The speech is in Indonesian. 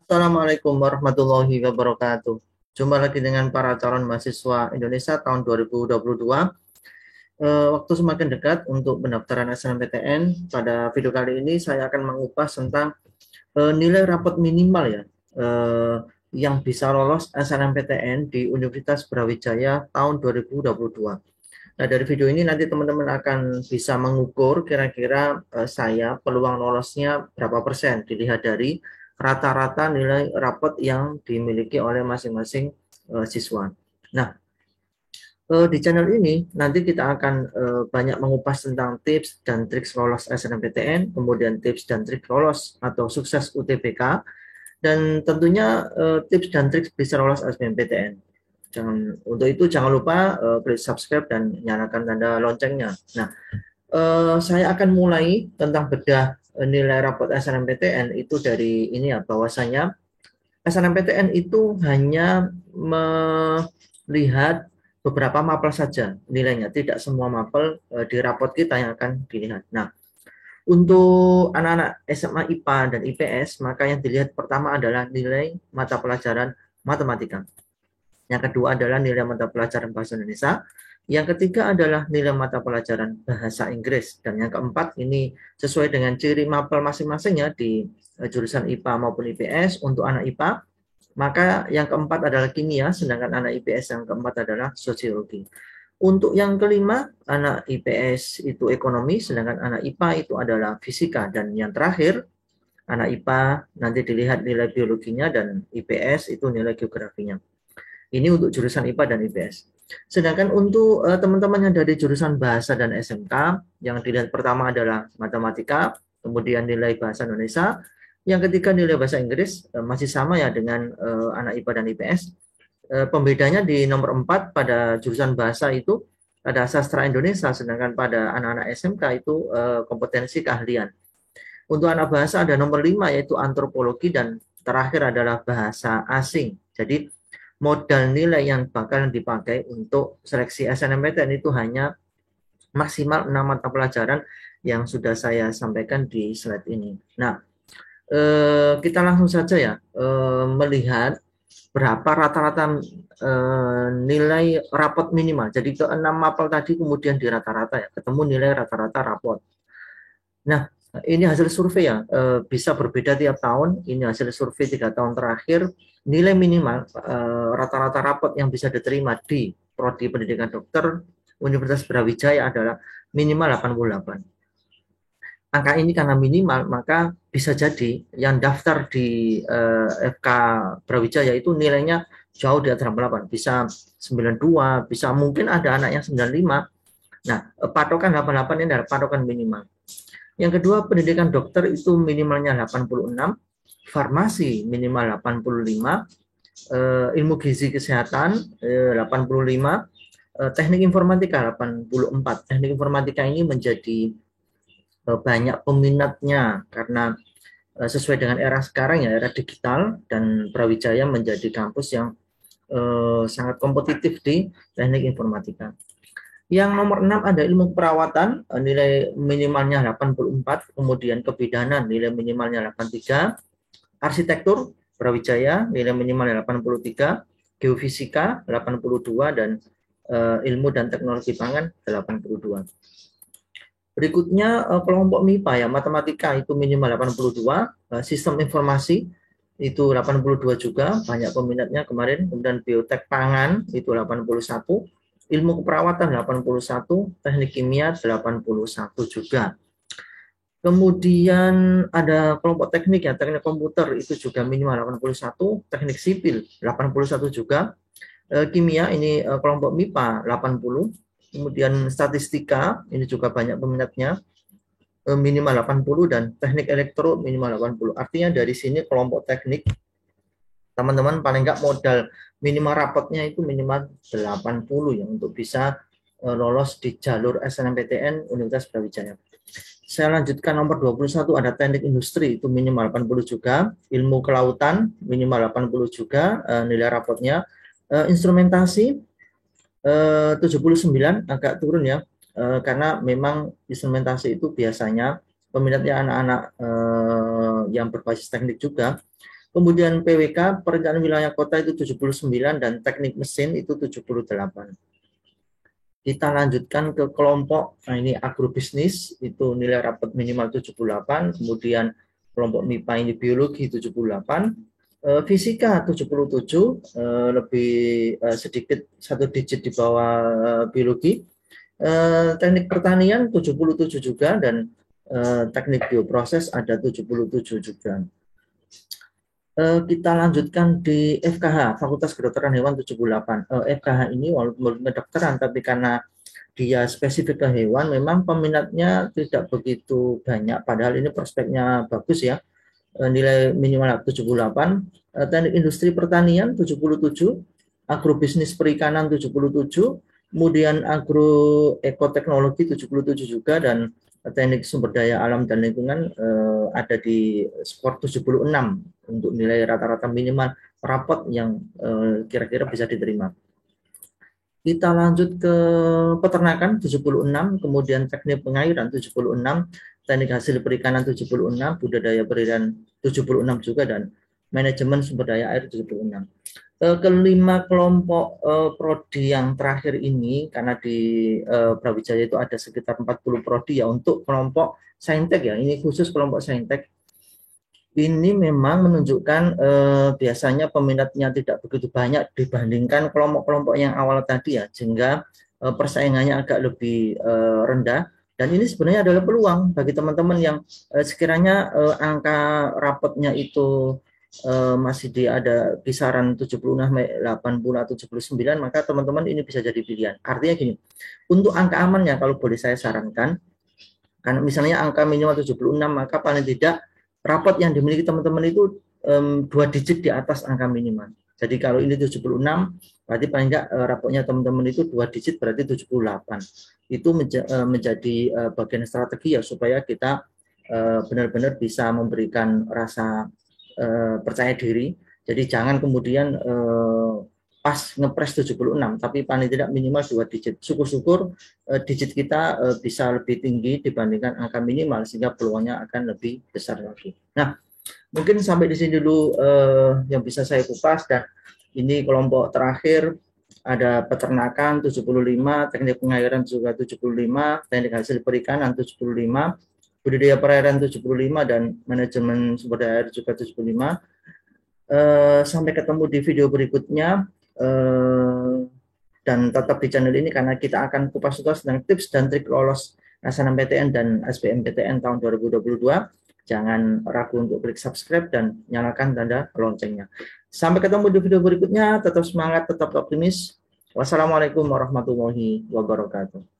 Assalamualaikum warahmatullahi wabarakatuh. Jumpa lagi dengan para calon mahasiswa Indonesia tahun 2022. Waktu semakin dekat untuk pendaftaran SNMPTN. Pada video kali ini saya akan mengupas tentang nilai rapot minimal ya yang bisa lolos SNMPTN di Universitas Brawijaya tahun 2022. Nah, dari video ini nanti teman-teman akan bisa mengukur kira-kira saya peluang lolosnya berapa persen, dilihat dari rata-rata nilai rapot yang dimiliki oleh masing-masing siswa. Nah, di channel ini nanti kita akan banyak mengupas tentang tips dan trik lolos SNMPTN, kemudian tips dan trik lolos atau sukses UTBK, dan tentunya tips dan trik bisa lolos SNMPTN. Untuk itu jangan lupa please subscribe dan nyalakan tanda loncengnya. Nah, saya akan mulai tentang bedah nilai rapot SNMPTN itu dari ini ya, bahwasanya SNMPTN itu hanya melihat beberapa mapel saja nilainya, tidak semua mapel di rapot kita yang akan dilihat. Nah, untuk anak-anak SMA IPA dan IPS, maka yang dilihat pertama adalah nilai mata pelajaran matematika. Yang kedua adalah nilai mata pelajaran bahasa Indonesia. Yang ketiga adalah nilai mata pelajaran bahasa Inggris. Dan yang keempat ini sesuai dengan ciri mapel masing-masingnya di jurusan IPA maupun IPS. Untuk anak IPA, maka yang keempat adalah kimia, sedangkan anak IPS yang keempat adalah sosiologi. Untuk yang kelima, anak IPS itu ekonomi, sedangkan anak IPA itu adalah fisika. Dan yang terakhir, anak IPA nanti dilihat nilai biologinya dan IPS itu nilai geografinya. Ini untuk jurusan IPA dan IPS. Sedangkan untuk teman-teman yang dari jurusan bahasa dan SMK, yang dilihat pertama adalah matematika, kemudian nilai bahasa Indonesia, yang ketiga nilai bahasa Inggris, masih sama ya dengan anak IPA dan IPS. Pembedanya di nomor 4 pada jurusan bahasa itu ada sastra Indonesia, sedangkan pada anak-anak SMK itu kompetensi keahlian. Untuk anak bahasa ada nomor 5 yaitu antropologi, dan terakhir adalah bahasa asing. Jadi modal nilai yang bakal dipakai untuk seleksi SNMPTN itu hanya maksimal 6 mata pelajaran yang sudah saya sampaikan di slide ini. Nah, kita langsung saja ya melihat berapa rata-rata nilai rapot minimal. Jadi ke 6 mapel tadi kemudian di rata-rata ya, ketemu nilai rata-rata rapot. Nah, ini hasil survei ya, bisa berbeda tiap tahun. Ini hasil survei 3 tahun terakhir. Nilai minimal rata-rata rapot yang bisa diterima di Prodi Pendidikan Dokter Universitas Brawijaya adalah minimal 88. Angka ini karena minimal, maka bisa jadi yang daftar di FK Brawijaya itu nilainya jauh di atas 88, bisa 92, bisa mungkin ada anak yang 95. Nah, patokan 88 ini adalah patokan minimal. Yang kedua, pendidikan dokter itu minimalnya 86, farmasi minimal 85, ilmu gizi kesehatan 85, teknik informatika 84. Teknik informatika ini menjadi banyak peminatnya karena sesuai dengan era sekarang ya, era digital, dan Brawijaya menjadi kampus yang sangat kompetitif di teknik informatika. Yang nomor 6 ada ilmu perawatan, nilai minimalnya 84, kemudian kebidanan nilai minimalnya 83, arsitektur Brawijaya nilai minimalnya 83, geofisika 82, dan ilmu dan teknologi pangan 82. Berikutnya kelompok MIPA ya, matematika itu minimal 82, sistem informasi itu 82 juga, banyak peminatnya kemarin, kemudian biotek pangan itu 81, ilmu keperawatan 81, teknik kimia 81 juga. Kemudian ada kelompok teknik ya, teknik komputer itu juga minimal 81, teknik sipil 81 juga. Kimia ini kelompok MIPA 80, kemudian statistika ini juga banyak peminatnya minimal 80, dan teknik elektro minimal 80. Artinya dari sini kelompok teknik teman-teman paling nggak modal minimal rapotnya itu minimal 80 ya untuk bisa lolos di jalur SNMPTN Universitas Brawijaya. Saya lanjutkan nomor 21, ada teknik industri itu minimal 80 juga, ilmu kelautan minimal 80 juga nilai rapotnya, instrumentasi 79 agak turun ya, karena memang instrumentasi itu biasanya peminatnya anak-anak yang berbasis teknik juga. Kemudian PWK, perencanaan wilayah kota itu 79 dan teknik mesin itu 78. Kita lanjutkan ke kelompok, nah ini agrobisnis, itu nilai rapat minimal 78, kemudian kelompok MIPA ini biologi 78, fisika 77, lebih sedikit satu digit di bawah biologi, teknik pertanian 77 juga, dan teknik bioproses ada 77 juga. Kita lanjutkan di FKH, Fakultas Kedokteran Hewan 78. FKH ini walaupun kedokteran, tapi karena dia spesifik ke hewan, memang peminatnya tidak begitu banyak, padahal ini prospeknya bagus ya. Nilai minimal 78, teknik industri pertanian 77, agrobisnis perikanan 77, kemudian agroekoteknologi 77 juga, dan teknik sumber daya alam dan lingkungan ada di skor 76 untuk nilai rata-rata minimal rapot yang kira-kira bisa diterima. Kita lanjut ke peternakan 76, kemudian teknik pengairan 76, teknik hasil perikanan 76, budidaya perairan 76 juga, dan manajemen sumber daya air 76. Kelima kelompok prodi yang terakhir ini, karena di Brawijaya itu ada sekitar 40 prodi ya untuk kelompok saintek ya, ini khusus kelompok saintek. Ini memang menunjukkan biasanya peminatnya tidak begitu banyak dibandingkan kelompok-kelompok yang awal tadi ya, sehingga persaingannya agak lebih rendah. Dan ini sebenarnya adalah peluang bagi teman-teman yang sekiranya angka rapotnya itu masih di ada kisaran 76, 80 atau 79, maka teman-teman ini bisa jadi pilihan. Artinya gini, untuk angka amannya kalau boleh saya sarankan, karena misalnya angka minimal 76, maka paling tidak rapot yang dimiliki teman-teman itu 2 digit di atas angka minimal. Jadi kalau ini 76, berarti paling enggak rapotnya teman-teman itu 2 digit, berarti 78. Itu menjadi bagian strategi ya, supaya kita benar-benar bisa memberikan rasa percaya diri. Jadi jangan kemudian pas ngepres 76, tapi paling tidak minimal 2 digit. Syukur-syukur digit kita bisa lebih tinggi dibandingkan angka minimal, sehingga peluangnya akan lebih besar lagi. Nah, mungkin sampai di sini dulu yang bisa saya kupas, dan ini kelompok terakhir ada peternakan 75, teknik pengairan juga 75, teknik hasil perikanan 75, budidaya perairan 75, dan manajemen sumber daya air juga 75. Sampai ketemu di video berikutnya. Dan tetap di channel ini karena kita akan kupas tuntas tentang tips dan trik lolos SNMPTN dan SBMPTN tahun 2022. Jangan ragu untuk klik subscribe dan nyalakan tanda loncengnya. Sampai ketemu di video berikutnya. Tetap semangat, tetap optimis. Wassalamualaikum warahmatullahi wabarakatuh.